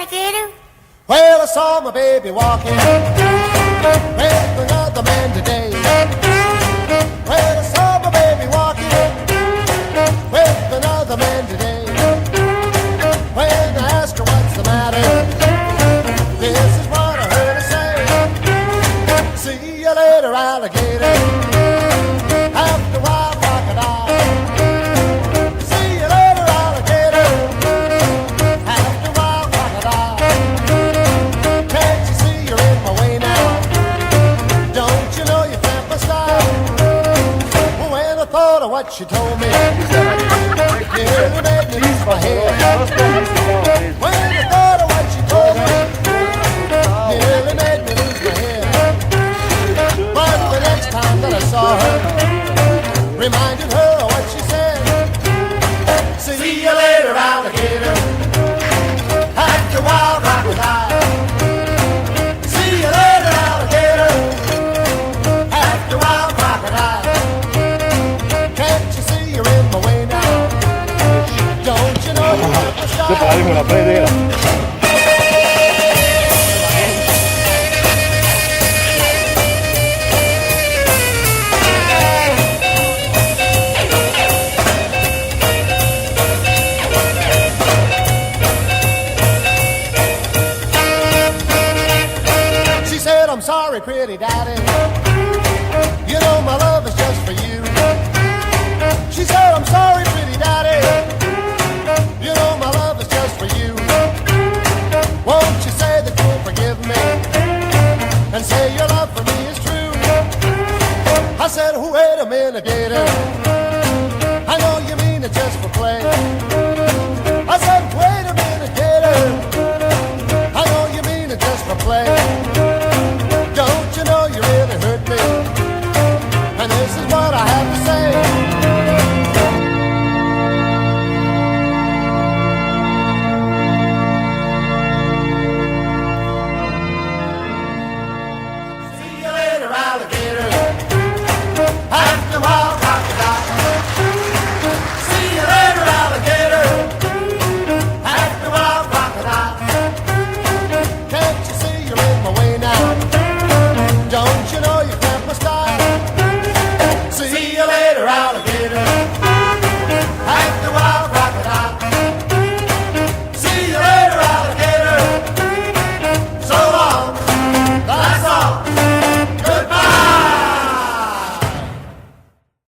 alligator? Well, I saw my baby walking with another man today. Well, I saw my baby walking with another man today. When I asked her what's the matter, this is what I heard her say. See you later, alligator. After a while, crocodile. See you later, alligator. After a while, crocodile. Can't you see you're in my way now? Don't you know you can't my style? When I thought of what she told me, it nearly made me lose my head. When I thought of what she told me, nearly made me lose my head. But the next time that I saw her, reminded her of what she said. See you later, alligator. After a while, crocodile. See you later, alligator. After a while, crocodile. Can't you see you're in my way now? Don't you know you're in my style? con la pradera. She said, I'm sorry, pretty daddy.